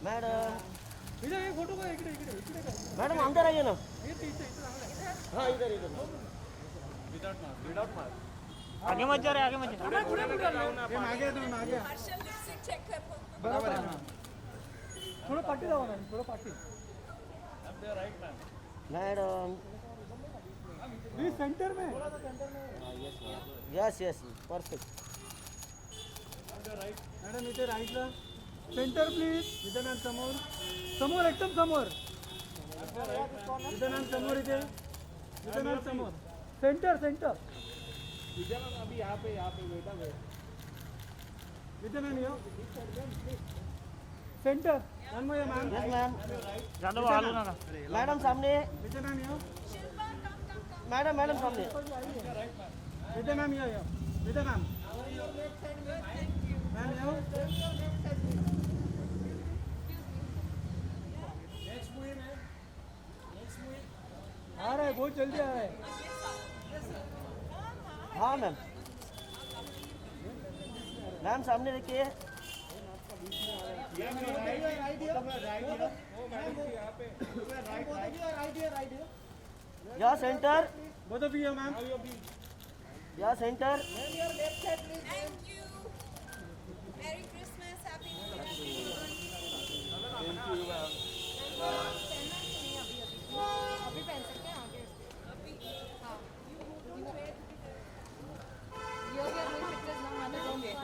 Madam इधर एक photo का इकडे इकडे इकडे का मॅडम अंदर आइए ना. इथे इथे इथे चांगलं हाँ इधर इधर. विदाउट मास्क आगे मत जा रे, आगे मत जा. हे मागे आहे, तुम्ही मागे आहे. हर्षल लिपस्टिक चेक कर फक्त. बरोबर आहे ना. थोडं पाठी जाऊ ना, थोडं पाठी. मॅडम प्लीज सेंटर में. Yes yes perfect. मॅडम इथे राईटला सेंटर प्लीज. विद्या मॅम समोर समोर एकदम समोर. विद्या मॅम समोर इथे. विद्या मॅम समोर सेंटर सेंटर. विद्या मॅम अभी यहाँ पे बेटा है. विद्या मॅम यो centre. One more ma'am. Yes ma'am. Jadhav हालू नका. मॅडम सामने. विद्या मॅम यो. मॅडम मॅडम सामने. विद्या मॅम यो यो. विद्या मॅम मैम यो. आ रहा है, बहुत जल्दी आ रहा है. हाँ मैम. मैम सामने देखिए. या centre. Both of you ma'am. या centre. Thank you. Merry Christmas, Happy New Year. अभी पहन सकते हैं आगे हाँ you are doing pictures now mother don't wait.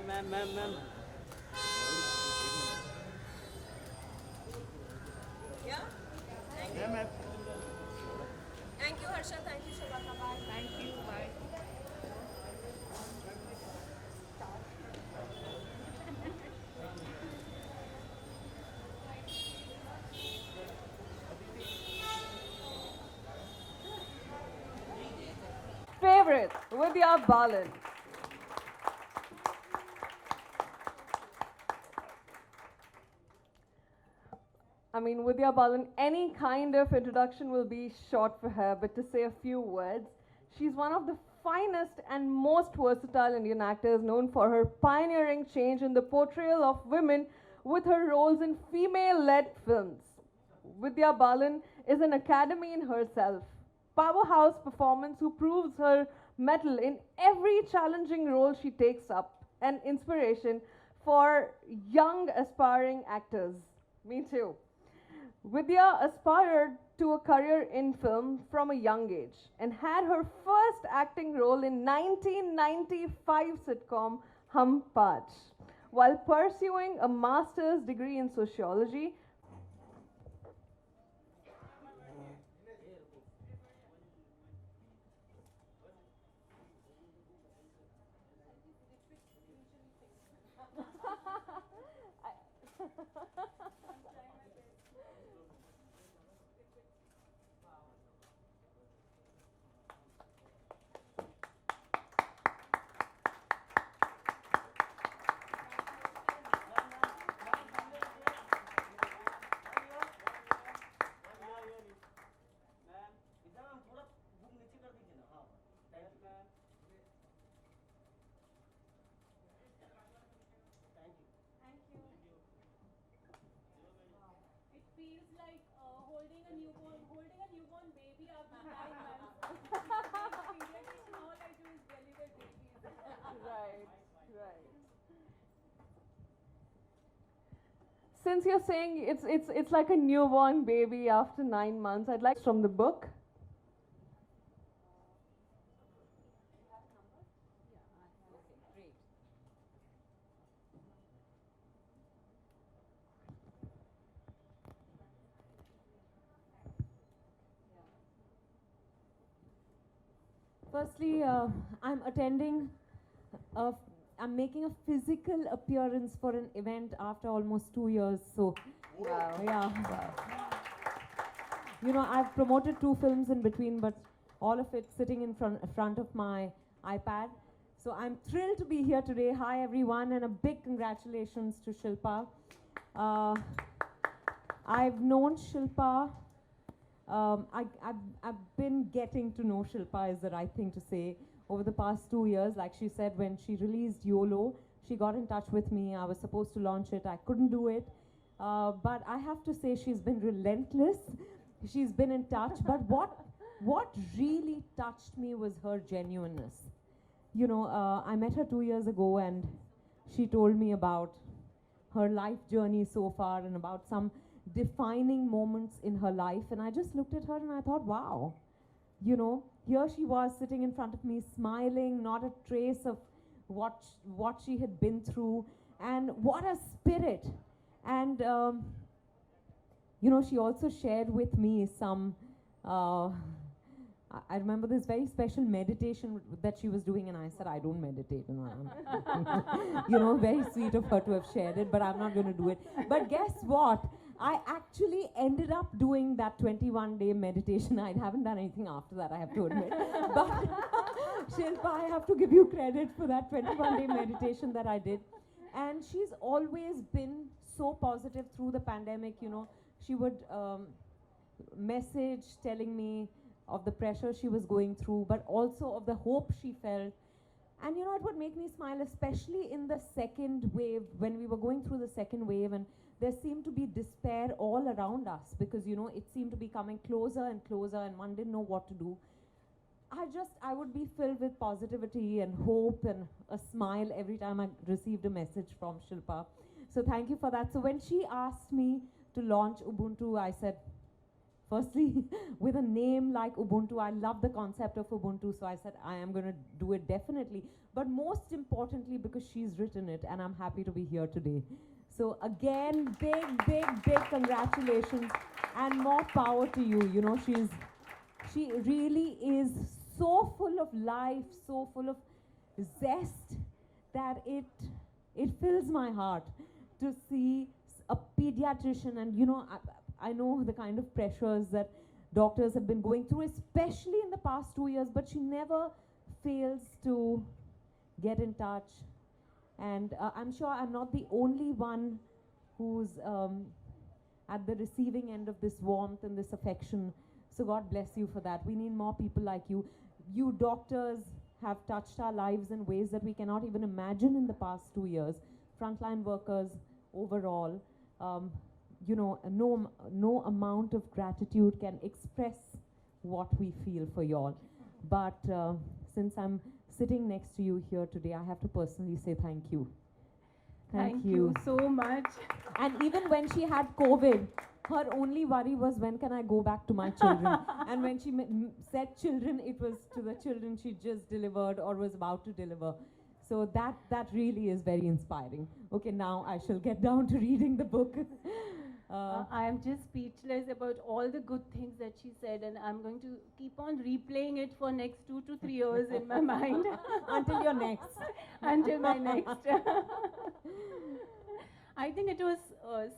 Ma'am Yeah? Thank you. Thank you, Harsha. Thank you, Shobhana. Bye. Thank you bye. Favorite, Vidya Balan. I mean, Vidya Balan, any kind of introduction will be short for her, but to say a few words, she's one of the finest and most versatile Indian actors known for her pioneering change in the portrayal of women with her roles in female-led films. Vidya Balan is an academy in herself, powerhouse performance who proves her mettle in every challenging role she takes up, an inspiration for young aspiring actors. Me too. Vidya aspired to a career in film from a young age and had her first acting role in 1995 sitcom Hum Paanch. While pursuing a master's degree in sociology, It feels like holding a newborn baby after 9 months. Pediatrician, all I do is deliver babies. right, right. Since you're saying it's like a newborn baby after 9 months, I'd like from the book. Firstly, I'm making a physical appearance for an event after almost 2 years. So, yeah. You know, I've promoted 2 films in between, but all of it sitting in front of my iPad. So I'm thrilled to be here today. Hi everyone, and a big congratulations to Shilpa. I've known Shilpa. I've been getting to know Shilpa is the right thing to say over the past 2 years. Like she said, when she released YOLO, she got in touch with me. I was supposed to launch it. I couldn't do it. But I have to say she's been relentless. She's been in touch. But what really touched me was her genuineness. You know, I met her 2 years ago and she told me about her life journey so far and about some defining moments in her life. And I just looked at her and I thought, wow, you know, here she was sitting in front of me smiling, not a trace of what she had been through, and what a spirit. And, you know, she also shared with me some, I remember this very special meditation that she was doing, and I said, I don't meditate. You know, you know, very sweet of her to have shared it, but I'm not going to do it. But guess what? I actually ended up doing that 21-day meditation. I haven't done anything after that, I have to admit. But Shilpa, I have to give you credit for that 21-day meditation that I did. And she's always been so positive through the pandemic. You know, she would message telling me of the pressure she was going through, but also of the hope she felt. And you know, it would make me smile, especially in the second wave, when we were going through the second wave, and there seemed to be despair all around us, because you know, it seemed to be coming closer and closer, and one didn't know what to do. I would be filled with positivity and hope and a smile every time I received a message from Shilpa. So thank you for that. So when she asked me to launch Ubuntu, I said, firstly, with a name like Ubuntu, I love the concept of Ubuntu, so I said, I am going to do it definitely. But most importantly, because she's written it, and I'm happy to be here today. So again, big congratulations, and more power to you. You know, she really is so full of life, so full of zest, that it fills my heart to see a pediatrician. And you know, I know the kind of pressures that doctors have been going through, especially in the past 2 years, but she never fails to get in touch. And I'm sure I'm not the only one who's at the receiving end of this warmth and this affection. So God bless you for that. We need more people like you. You doctors have touched our lives in ways that we cannot even imagine in the past 2 years. Frontline workers overall. You know, no amount of gratitude can express what we feel for y'all. But since I'm sitting next to you here today, I have to personally say thank you. Thank you so much. And even when she had COVID, her only worry was, when can I go back to my children? And when she said children, it was to the children she just delivered or was about to deliver. So that really is very inspiring. Okay, now I shall get down to reading the book. I am just speechless about all the good things that she said, and I'm going to keep on replaying it for next 2 to 3 years in my mind. Until your next. Until my next. I think it was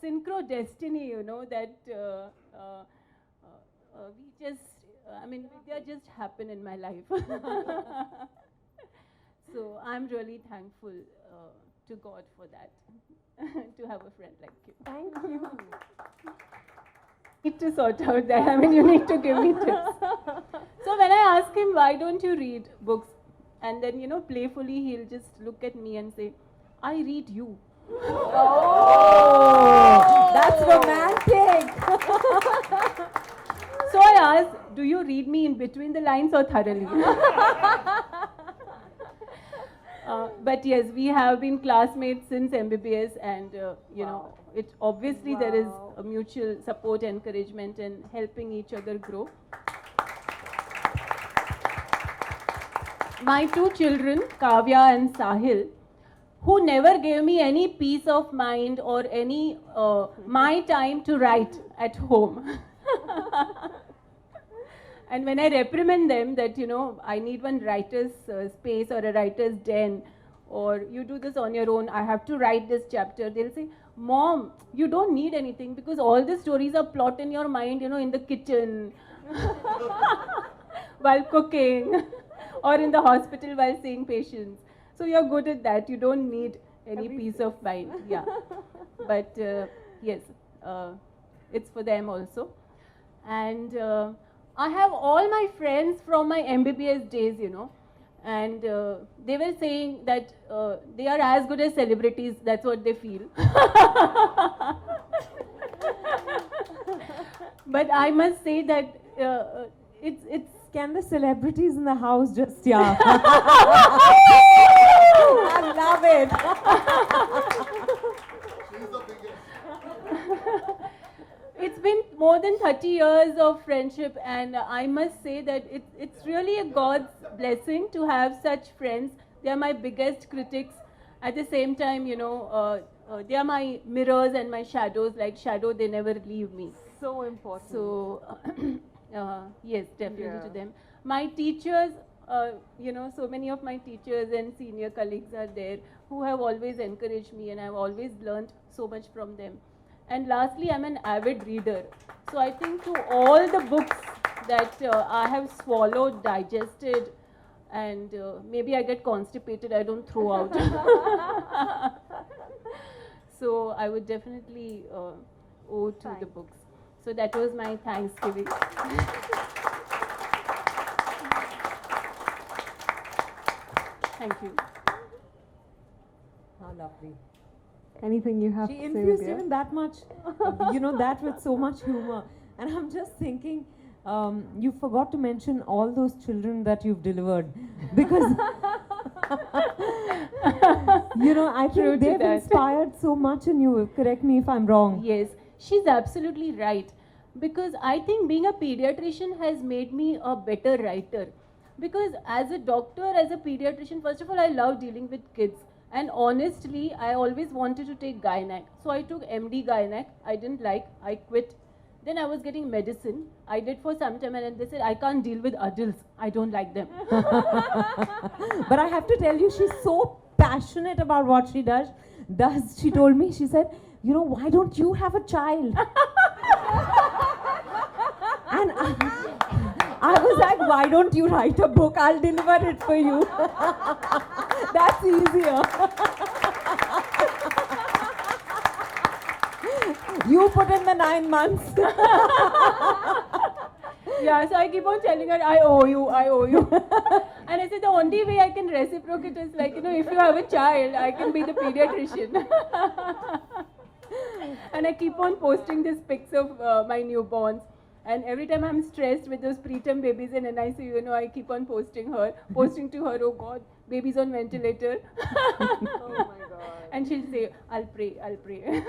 synchro destiny, you know, that we just, I mean, Vidya just happened in my life. So I'm really thankful to God for that, to have a friend like you. Thank you. Need to sort out that. I mean, you need to give me tips. So when I ask him, why don't you read books? And then, you know, playfully he'll just look at me and say, I read you. Oh, that's romantic. So I asked, do you read me in between the lines or thoroughly? But yes, we have been classmates since MBBS, and you know, it obviously there is a mutual support, encouragement, and helping each other grow. My 2 children, Kavya and Sahil, who never gave me any peace of mind or any my time to write at home. And when I reprimand them that, you know, I need one writer's space or a writer's den, or you do this on your own, I have to write this chapter, they'll say, Mom, you don't need anything, because all the stories are plot in your mind, you know, in the kitchen, while cooking, or in the hospital while seeing patients. So you're good at that. You don't need any peace of mind. Yeah. But yes, it's for them also. And I have all my friends from my MBBS days, you know, and they were saying that they are as good as celebrities. That's what they feel. But I must say that it's Can the celebrities in the house just, yeah. I love it. it's been more than 30 years of friendship, and I must say that it's really a God's blessing to have such friends. They are my biggest critics. At the same time, you know, they are my mirrors and my shadows. Like shadow, they never leave me. So important. So, yes, definitely Yeah. to them. My teachers, you know, so many of my teachers and senior colleagues are there who have always encouraged me, and I've always learned so much from them. And lastly, I'm an avid reader. So I think to all the books that I have swallowed, digested, and maybe I get constipated, I don't throw out. So I would definitely owe to the books. So that was my Thanksgiving. Thank you. How lovely. Anything you have She to say, infused Vidya? even that much, you know, that with so much humor. And I'm just thinking, you forgot to mention all those children that you've delivered. Because, you know, I True think to they've that. inspired so much in you. Correct me if I'm wrong. Yes, she's absolutely right. Because I think being a pediatrician has made me a better writer. Because as a doctor, as a pediatrician, first of all, I love dealing with kids. And honestly, I always wanted to take Gynac. So I took MD Gynac. I didn't like, I quit. Then I was getting medicine. I did for some time, and they said, I can't deal with adults. I don't like them. But I have to tell you, she's so passionate about what she does. She told me, she said, you know, why don't you have a child? And I was like, why don't you write a book? I'll deliver it for you. That's easier. You put in the 9 months. Yeah, so I keep on telling her, I owe you, I owe you. And I said, the only way I can reciprocate is like, you know, if you have a child, I can be the pediatrician. And I keep on posting these pics of my newborns. And every time I'm stressed with those preterm babies in NICU, you know, I keep on posting to her, oh God, baby's on ventilator. Oh my God. And she'll say, I'll pray, I'll pray.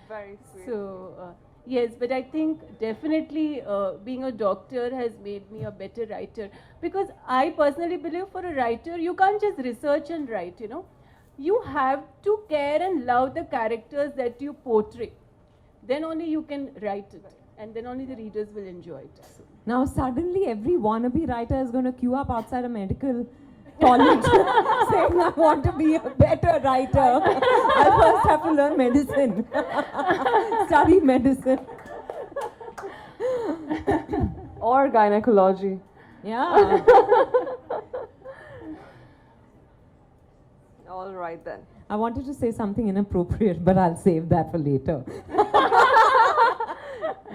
Very sweet. So, yes, but I think definitely being a doctor has made me a better writer. Because I personally believe for a writer, you can't just research and write, you know. You have to care and love the characters that you portray. Then only you can write it. And then only the readers will enjoy it. So. Now suddenly every wannabe writer is going to queue up outside a medical college saying, I want to be a better writer. I first have to learn medicine. Study medicine. Or gynecology. Yeah. All right then. I wanted to say something inappropriate, but I'll save that for later.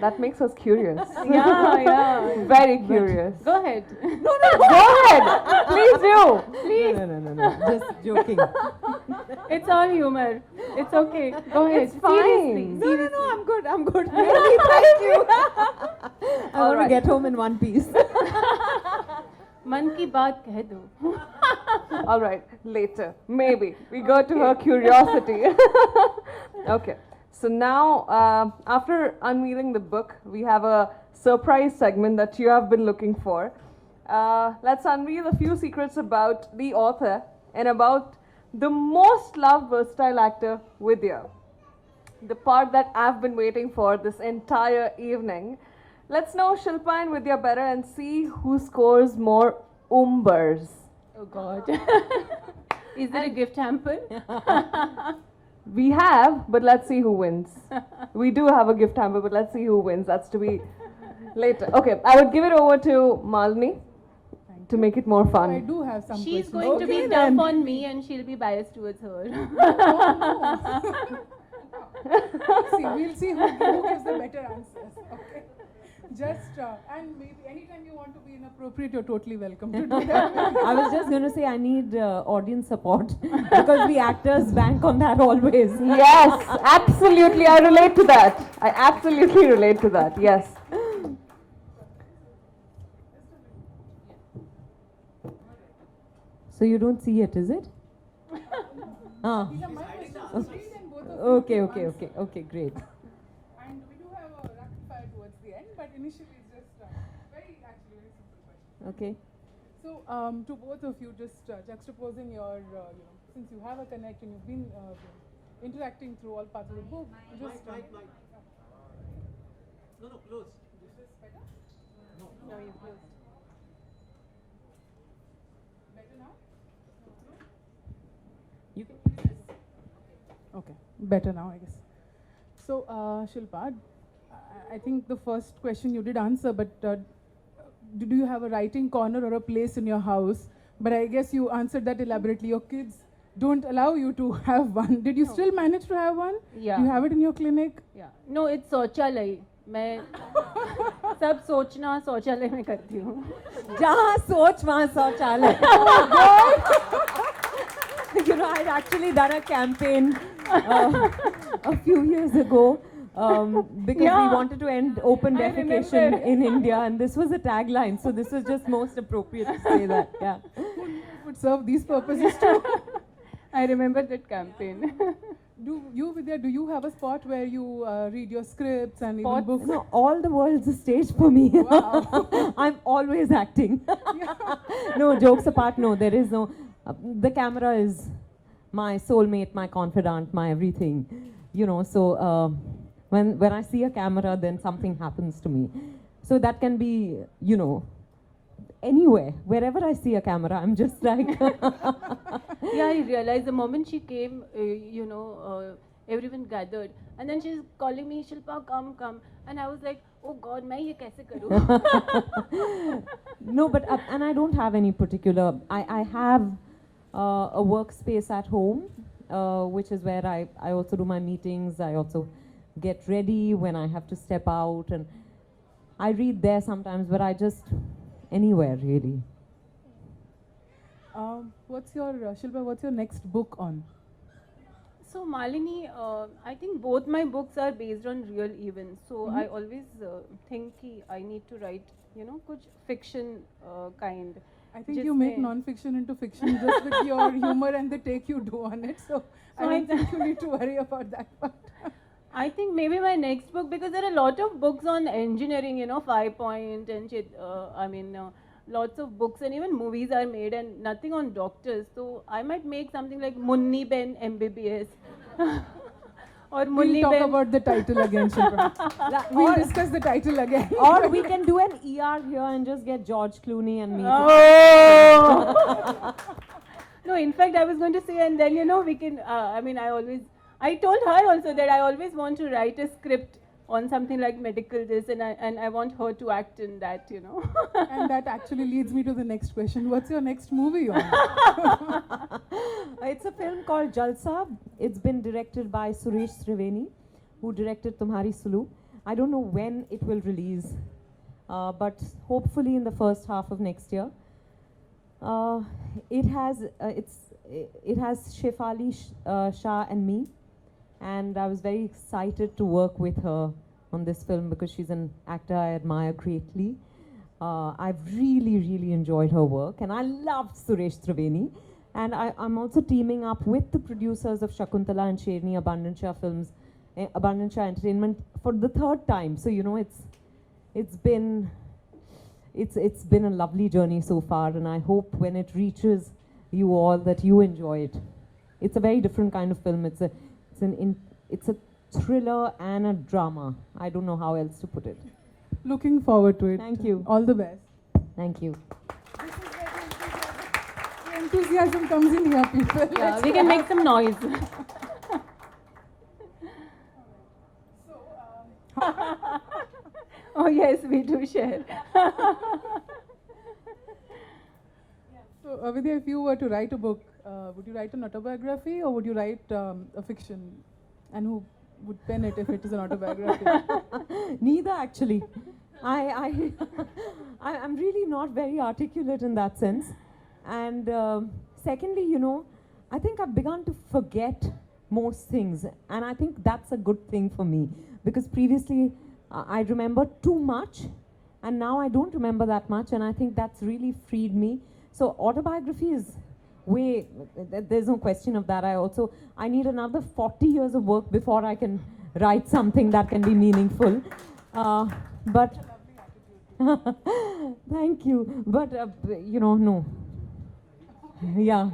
That makes us curious. Yeah. Very curious. Go ahead. Go ahead. Please do. Please. No. Just joking. It's all humor. It's okay. Go ahead. It's fine. Seriously. No, I'm good. Really, thank you. I want to right. get home in one piece. Man ki baat keh do. All right, later. Maybe. We go to her curiosity. Okay. So now, after unveiling the book, we have a surprise segment that you have been looking for. Let's unveil a few secrets about the author and about the most loved versatile actor, Vidya. The part that I've been waiting for this entire evening. Let's know Shilpa and Vidya better and see who scores more umbers. Oh God. Is there a gift hamper? We have, but let's see who wins. We do have a gift hamper, but let's see who wins. That's to be later. Okay, I would give it over to Malini. Thank to make it more I fun. do have some She's questions. going to be Okay, tough then. on me and she'll be biased towards her. We'll see who gives the better answers. Okay. Just and maybe anytime you want to be inappropriate, you're totally welcome to do that. I was just going to say I need audience support because we actors bank on that always. Yes, absolutely. I relate to that. I absolutely relate to that. Yes. So you don't see it, is it? Ah. These are my questions. Read and both of you Okay, give okay, answers. okay, okay, great. And we do have a rapid fire towards the end, but initially it's just very simple question. Okay. So, to both of you, just juxtaposing your, since you have a connect and you've been interacting through all parts of the book, just. No, close. Is this better? No, you closed. Better now? You can. Okay, better now, I guess. So, Shilpa, I think the first question you did answer, but do you have a writing corner or a place in your house? But I guess you answered that elaborately. Your kids don't allow you to have one. Did you still manage to have one? Yeah. Do you have it in your clinic? Yeah. No, it's शौचालय. मैं सब सोचना शौचालय में करती हूँ. जहाँ सोच वहाँ शौचालय. You know, I'd actually done a campaign a few years ago because Yeah. we wanted to end open I defecation remember. in India, and this was a tagline. So this was just most appropriate to say that. Yeah. Would serve these purposes too. I remember that campaign. Do you, Vidya, do you have a spot where you read your scripts and even Spots? books? No, all the world's a stage for me. Wow. I'm always acting. No, jokes apart, no, there is no. The camera is my soulmate, my confidant, my everything. You know, so when I see a camera, then something happens to me. So that can be, you know, anywhere, wherever I see a camera, I'm just like. Yeah, I realized the moment she came, everyone gathered. And then she's calling me, Shilpa, come, come. And I was like, oh God, मैं ये कैसे करूँ? No, but and I don't have any particular. I have a workspace at home, which is where I also do my meetings. I also get ready when I have to step out, and I read there sometimes. But I just anywhere really. What's your, Shilpa, what's your next book on? So Malini, I think both my books are based on real events. So I always think कि I need to write, कुछ fiction kind. I think you make जिसमें- non-fiction into fiction just with your humor and the take you do on it. So I don't think you need to worry about that part. I think maybe my next book, because there are a lot of books on engineering, 5 Point and lots of books and even movies are made and nothing on doctors. So I might make something like Munni Ben MBBS. Or We'll Munni talk Ben. about the title again, Shilpa. We'll discuss the title again. Or we can do an ER here and just get George Clooney and me. Oh! No, in fact, I was going to say, and then, we can, I told her also that I always want to write a script on something like medical this, and I want her to act in that, And that actually leads me to the next question. What's your next movie on? It's a film called Jalsa. It's been directed by Suresh Triveni, who directed Tumhari Sulu. I don't know when it will release, but hopefully in the first half of next year. It has Shefali Shah and me, and I was very excited to work with her on this film because she's an actor I admire greatly. I've really, really enjoyed her work, and I loved Suresh Triveni. And I'm also teaming up with the producers of Shakuntala and Sherni, Abundant Shah Films, Abundant Shah Entertainment for the third time. So it's been a lovely journey so far, and I hope when it reaches you all that you enjoy it. It's a very different kind of film. It's a thriller and a drama. I don't know how else to put it. Looking forward to it. Thank you. All the best. Thank you. The enthusiasm comes in here, people. Yeah, we can make some noise. Oh yes, we do share. Vidya, if you were to write a book, would you write an autobiography or would you write a fiction? And who would pen it if it is an autobiography? Neither, actually. I'm really not very articulate in that sense. And secondly, you know, I think I've begun to forget most things. And I think that's a good thing for me. Because previously, I remember too much. And now I don't remember that much. And I think that's really freed me. So autobiography is way, there's no question of that. I need another 40 years of work before I can write something that can be meaningful. But thank you. But you know, no. Yeah.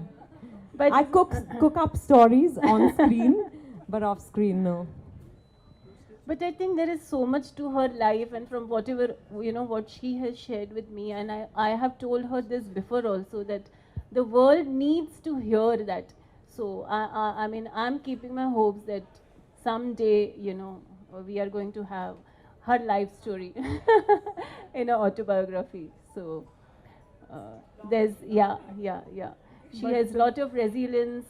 But I cook up stories on screen, but off screen, no. But I think there is so much to her life, and from whatever, you know, what she has shared with me, and I have told her this before also, that the world needs to hear that. So I mean, I'm keeping my hopes that someday, you know, we are going to have her life story in an autobiography. So there's, yeah. She has lot of resilience.